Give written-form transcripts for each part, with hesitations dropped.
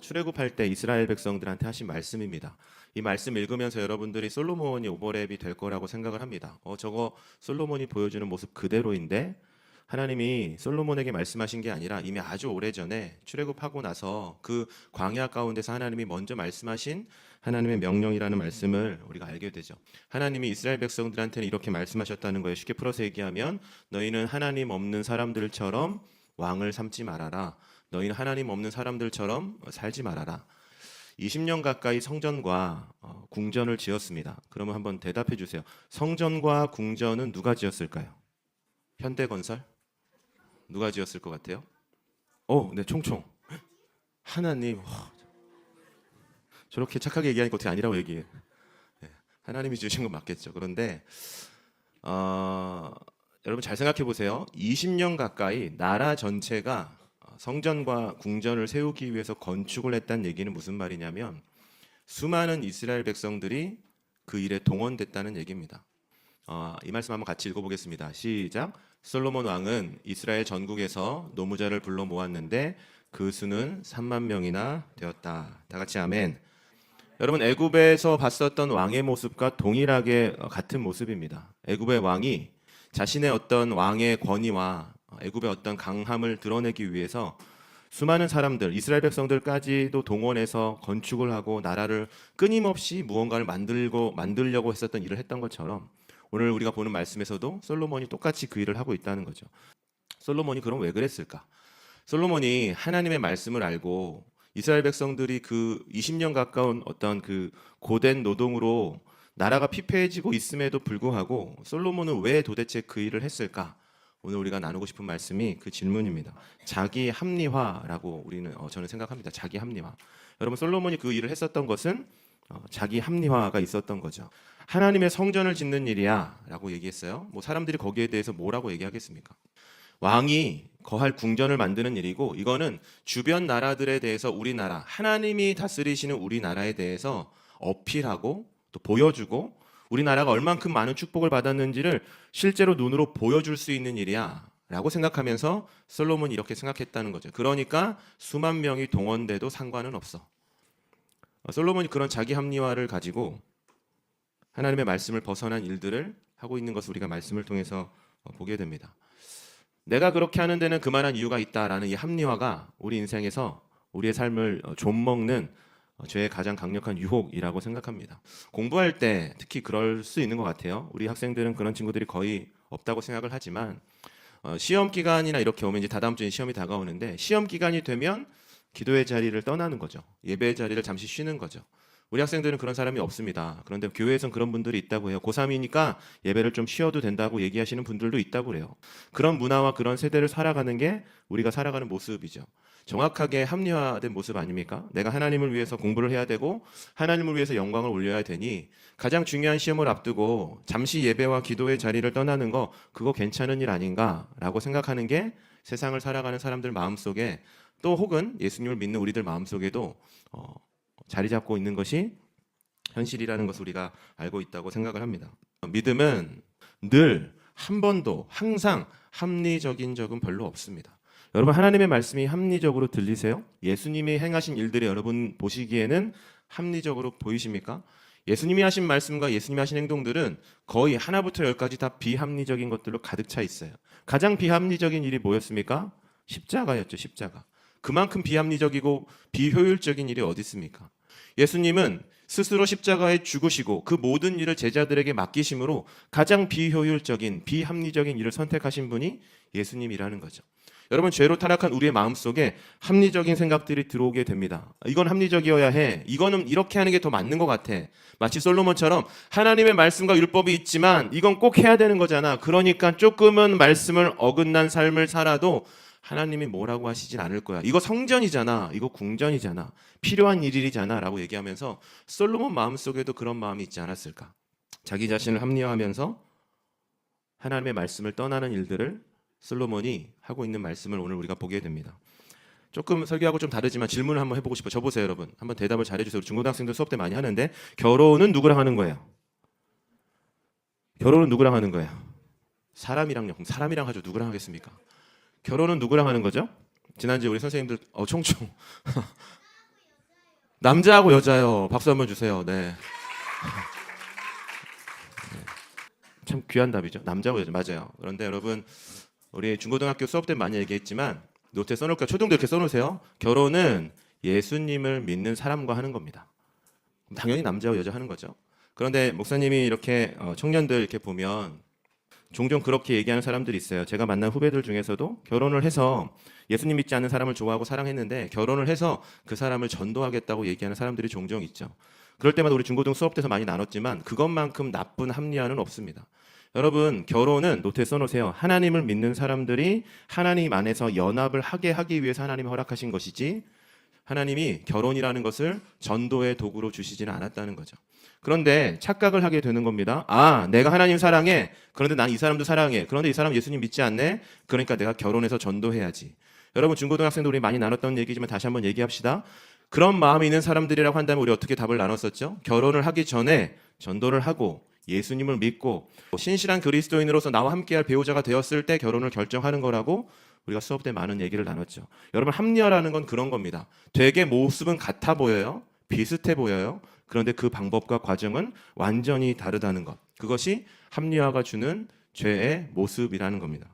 출애굽할 때 이스라엘 백성들한테 하신 말씀입니다. 이 말씀 읽으면서 여러분들이 솔로몬이 오버랩이 될 거라고 생각을 합니다. 저거 솔로몬이 보여주는 모습 그대로인데 하나님이 솔로몬에게 말씀하신 게 아니라 이미 아주 오래전에 출애굽하고 나서 그 광야 가운데서 하나님이 먼저 말씀하신 하나님의 명령이라는 말씀을 우리가 알게 되죠. 하나님이 이스라엘 백성들한테는 이렇게 말씀하셨다는 거예요. 쉽게 풀어서 얘기하면 너희는 하나님 없는 사람들처럼 왕을 삼지 말아라. 너희는 하나님 없는 사람들처럼 살지 말아라. 20년 가까이 성전과 궁전을 지었습니다. 그러면 한번 대답해 주세요. 성전과 궁전은 누가 지었을까요? 현대건설? 누가 지었을 것 같아요? 네, 총총. 하나님. 저렇게 착하게 얘기하니까 어떻게 아니라고 얘기해. 네, 하나님이 지으신 건 맞겠죠. 그런데 여러분 잘 생각해 보세요. 20년 가까이 나라 전체가 성전과 궁전을 세우기 위해서 건축을 했다는 얘기는 무슨 말이냐면 수많은 이스라엘 백성들이 그 일에 동원됐다는 얘기입니다. 이 말씀 한번 같이 읽어보겠습니다. 시작. 솔로몬 왕은 이스라엘 전국에서 노무자를 불러 모았는데 그 수는 3만 명이나 되었다. 다 같이 아멘. 여러분 애굽에서 봤었던 왕의 모습과 동일하게 같은 모습입니다. 애굽의 왕이 자신의 어떤 왕의 권위와 애굽의 어떤 강함을 드러내기 위해서 수많은 사람들, 이스라엘 백성들까지도 동원해서 건축을 하고 나라를 끊임없이 무언가를 만들려고 했었던 일을 했던 것처럼 오늘 우리가 보는 말씀에서도 솔로몬이 똑같이 그 일을 하고 있다는 거죠. 솔로몬이 그럼 왜 그랬을까? 솔로몬이 하나님의 말씀을 알고 이스라엘 백성들이 그 20년 가까운 어떤 그 고된 노동으로 나라가 피폐해지고 있음에도 불구하고 솔로몬은 왜 도대체 그 일을 했을까? 오늘 우리가 나누고 싶은 말씀이 그 질문입니다. 자기 합리화라고 저는 생각합니다. 자기 합리화. 여러분 솔로몬이 그 일을 했었던 것은 자기 합리화가 있었던 거죠. 하나님의 성전을 짓는 일이야 라고 얘기했어요. 사람들이 거기에 대해서 뭐라고 얘기하겠습니까? 왕이 거할 궁전을 만드는 일이고 이거는 주변 나라들에 대해서 우리나라 하나님이 다스리시는 우리나라에 대해서 어필하고 또 보여주고 우리나라가 얼만큼 많은 축복을 받았는지를 실제로 눈으로 보여줄 수 있는 일이야 라고 생각하면서 솔로몬이 이렇게 생각했다는 거죠. 그러니까 수만 명이 동원돼도 상관은 없어. 솔로몬이 그런 자기 합리화를 가지고 하나님의 말씀을 벗어난 일들을 하고 있는 것을 우리가 말씀을 통해서 보게 됩니다. 내가 그렇게 하는 데는 그만한 이유가 있다라는 이 합리화가 우리 인생에서 우리의 삶을 좀먹는 죄의 가장 강력한 유혹이라고 생각합니다. 공부할 때 특히 그럴 수 있는 것 같아요. 우리 학생들은 그런 친구들이 거의 없다고 생각을 하지만 시험 기간이나 이렇게 오면 이제 다다음 주에 시험이 다가오는데 시험 기간이 되면 기도의 자리를 떠나는 거죠. 예배의 자리를 잠시 쉬는 거죠. 우리 학생들은 그런 사람이 없습니다. 그런데 교회에선 그런 분들이 있다고 해요. 고3이니까 예배를 좀 쉬어도 된다고 얘기하시는 분들도 있다고 그래요. 그런 문화와 그런 세대를 살아가는 게 우리가 살아가는 모습이죠. 정확하게 합리화된 모습 아닙니까? 내가 하나님을 위해서 공부를 해야 되고 하나님을 위해서 영광을 올려야 되니 가장 중요한 시험을 앞두고 잠시 예배와 기도의 자리를 떠나는 거 그거 괜찮은 일 아닌가라고 생각하는 게 세상을 살아가는 사람들 마음속에 또 혹은 예수님을 믿는 우리들 마음속에도 자리 잡고 있는 것이 현실이라는 것을 우리가 알고 있다고 생각을 합니다. 믿음은 늘 한 번도 항상 합리적인 적은 별로 없습니다. 여러분 하나님의 말씀이 합리적으로 들리세요? 예수님이 행하신 일들이 여러분 보시기에는 합리적으로 보이십니까? 예수님이 하신 말씀과 예수님이 하신 행동들은 거의 하나부터 열까지 다 비합리적인 것들로 가득 차 있어요. 가장 비합리적인 일이 뭐였습니까? 십자가였죠. 십자가. 그만큼 비합리적이고 비효율적인 일이 어디 있습니까? 예수님은 스스로 십자가에 죽으시고 그 모든 일을 제자들에게 맡기심으로 가장 비효율적인 비합리적인 일을 선택하신 분이 예수님이라는 거죠. 여러분 죄로 타락한 우리의 마음속에 합리적인 생각들이 들어오게 됩니다. 이건 합리적이어야 해. 이거는 이렇게 하는 게 더 맞는 것 같아. 마치 솔로몬처럼 하나님의 말씀과 율법이 있지만 이건 꼭 해야 되는 거잖아. 그러니까 조금은 말씀을 어긋난 삶을 살아도 하나님이 뭐라고 하시진 않을 거야. 이거 성전이잖아. 이거 궁전이잖아. 필요한 일이잖아 라고 얘기하면서 솔로몬 마음속에도 그런 마음이 있지 않았을까. 자기 자신을 합리화하면서 하나님의 말씀을 떠나는 일들을 솔로몬이 하고 있는 말씀을 오늘 우리가 보게 됩니다. 조금 설교하고 좀 다르지만 질문을 한번 해보고 싶어요. 저보세요 여러분. 한번 대답을 잘해주세요. 우리 중고등학생들 수업 때 많이 하는데 결혼은 누구랑 하는 거예요? 결혼은 누구랑 하는 거예요? 사람이랑요. 사람이랑 하죠. 누구랑 하겠습니까? 결혼은 누구랑 하는 거죠? 지난주에 우리 선생님들 총총 남자하고 여자요. 박수 한번 주세요. 네. 참 귀한 답이죠. 남자하고 여자 맞아요. 그런데 여러분 우리 중고등학교 수업 때 많이 얘기했지만 노트에 써놓을까? 초등도 이렇게 써놓으세요. 결혼은 예수님을 믿는 사람과 하는 겁니다. 당연히 남자와 여자 하는 거죠. 그런데 목사님이 이렇게 청년들 이렇게 보면 종종 그렇게 얘기하는 사람들이 있어요. 제가 만난 후배들 중에서도 결혼을 해서 예수님 믿지 않는 사람을 좋아하고 사랑했는데 결혼을 해서 그 사람을 전도하겠다고 얘기하는 사람들이 종종 있죠. 그럴 때마다 우리 중고등 수업 때서 많이 나눴지만 그것만큼 나쁜 합리화는 없습니다. 여러분 결혼은 노트에 써놓으세요. 하나님을 믿는 사람들이 하나님 안에서 연합을 하기 위해서 하나님이 허락하신 것이지 하나님이 결혼이라는 것을 전도의 도구로 주시지는 않았다는 거죠. 그런데 착각을 하게 되는 겁니다. 아, 내가 하나님 사랑해. 그런데 난 이 사람도 사랑해. 그런데 이 사람 예수님 믿지 않네. 그러니까 내가 결혼해서 전도해야지. 여러분 중고등학생도 우리 많이 나눴던 얘기지만 다시 한번 얘기합시다. 그런 마음이 있는 사람들이라고 한다면 우리 어떻게 답을 나눴었죠? 결혼을 하기 전에 전도를 하고 예수님을 믿고 신실한 그리스도인으로서 나와 함께할 배우자가 되었을 때 결혼을 결정하는 거라고 우리가 수업 때 많은 얘기를 나눴죠. 여러분 합리화라는 건 그런 겁니다. 되게 모습은 같아 보여요. 비슷해 보여요. 그런데 그 방법과 과정은 완전히 다르다는 것. 그것이 합리화가 주는 죄의 모습이라는 겁니다.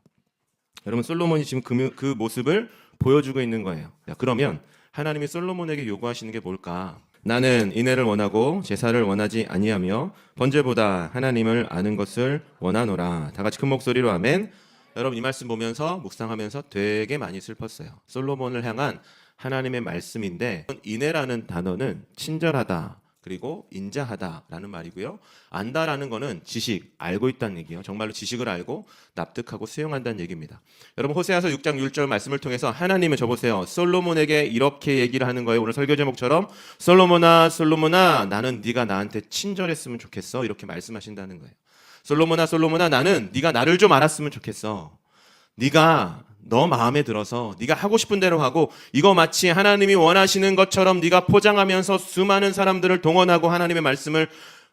여러분 솔로몬이 지금 그 모습을 보여주고 있는 거예요. 자, 그러면 하나님이 솔로몬에게 요구하시는 게 뭘까? 나는 인애를 원하고 제사를 원하지 아니하며 번제보다 하나님을 아는 것을 원하노라. 다 같이 큰 목소리로 아멘. 여러분 이 말씀 보면서 묵상하면서 되게 많이 슬펐어요. 솔로몬을 향한 하나님의 말씀인데 인애라는 단어는 친절하다 그리고 인자하다라는 말이고요. 안다라는 거는 지식, 알고 있다는 얘기예요. 정말로 지식을 알고 납득하고 수용한다는 얘기입니다. 여러분 호세아서 6장 6절 말씀을 통해서 하나님은 저보세요. 솔로몬에게 이렇게 얘기를 하는 거예요. 오늘 설교 제목처럼 솔로몬아 솔로몬아 나는 네가 나한테 친절했으면 좋겠어. 이렇게 말씀하신다는 거예요. 솔로몬아 솔로몬아 나는 네가 나를 좀 알았으면 좋겠어. 네가 너 마음에 들어서 네가 하고 싶은 대로 하고 이거 마치 하나님이 원하시는 것처럼 네가 포장하면서 수많은 사람들을 동원하고 하나님의 말씀을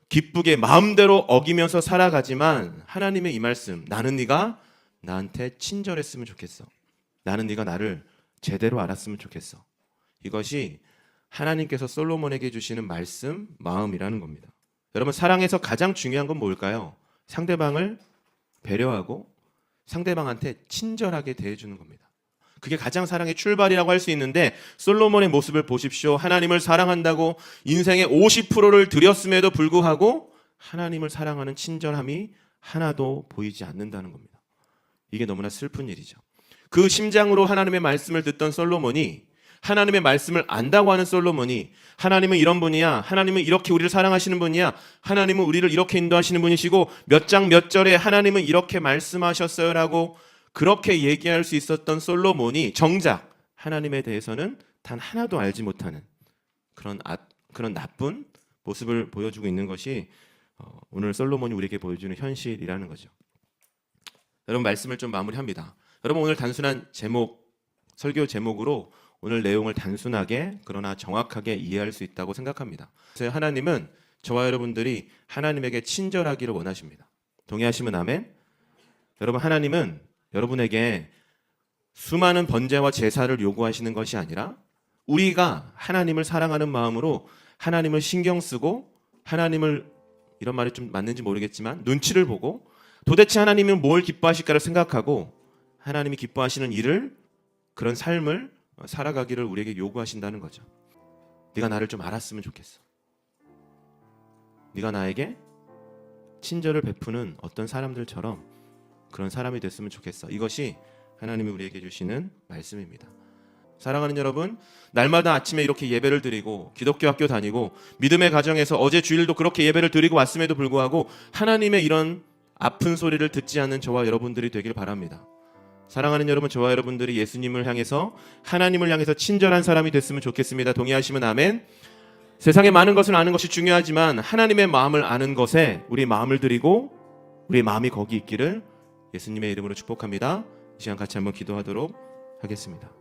기쁘게 마음대로 어기면서 살아가지만 하나님의 이 말씀 나는 네가 나한테 친절했으면 좋겠어. 나는 네가 나를 제대로 알았으면 좋겠어. 이것이 하나님께서 솔로몬에게 주시는 말씀, 마음이라는 겁니다. 여러분 사랑에서 가장 중요한 건 뭘까요? 상대방을 배려하고 상대방한테 친절하게 대해주는 겁니다. 그게 가장 사랑의 출발이라고 할 수 있는데 솔로몬의 모습을 보십시오. 하나님을 사랑한다고 인생의 50%를 드렸음에도 불구하고 하나님을 사랑하는 친절함이 하나도 보이지 않는다는 겁니다. 이게 너무나 슬픈 일이죠. 그 심장으로 하나님의 말씀을 듣던 솔로몬이 하나님의 말씀을 안다고 하는 솔로몬이 하나님은 이런 분이야. 하나님은 이렇게 우리를 사랑하시는 분이야. 하나님은 우리를 이렇게 인도하시는 분이시고 몇 장 몇 절에 하나님은 이렇게 말씀하셨어요 라고 그렇게 얘기할 수 있었던 솔로몬이 정작 하나님에 대해서는 단 하나도 알지 못하는 그런 나쁜 모습을 보여주고 있는 것이 오늘 솔로몬이 우리에게 보여주는 현실이라는 거죠. 여러분 말씀을 좀 마무리합니다. 여러분 오늘 단순한 설교 제목으로 오늘 내용을 단순하게 그러나 정확하게 이해할 수 있다고 생각합니다. 그래서 하나님은 저와 여러분들이 하나님에게 친절하기를 원하십니다. 동의하시면 아멘. 여러분 하나님은 여러분에게 수많은 번제와 제사를 요구하시는 것이 아니라 우리가 하나님을 사랑하는 마음으로 하나님을 신경 쓰고 하나님을 이런 말이 좀 맞는지 모르겠지만 눈치를 보고 도대체 하나님은 뭘 기뻐하실까를 생각하고 하나님이 기뻐하시는 일을 그런 삶을 살아가기를 우리에게 요구하신다는 거죠. 네가 나를 좀 알았으면 좋겠어. 네가 나에게 친절을 베푸는 어떤 사람들처럼 그런 사람이 됐으면 좋겠어. 이것이 하나님이 우리에게 주시는 말씀입니다. 사랑하는 여러분, 날마다 아침에 이렇게 예배를 드리고 기독교 학교 다니고 믿음의 가정에서 어제 주일도 그렇게 예배를 드리고 왔음에도 불구하고 하나님의 이런 아픈 소리를 듣지 않는 저와 여러분들이 되길 바랍니다. 사랑하는 여러분, 저와 여러분들이 예수님을 향해서 하나님을 향해서 친절한 사람이 됐으면 좋겠습니다. 동의하시면 아멘. 세상의 많은 것을 아는 것이 중요하지만 하나님의 마음을 아는 것에 우리 마음을 드리고 우리의 마음이 거기 있기를 예수님의 이름으로 축복합니다. 이 시간 같이 한번 기도하도록 하겠습니다.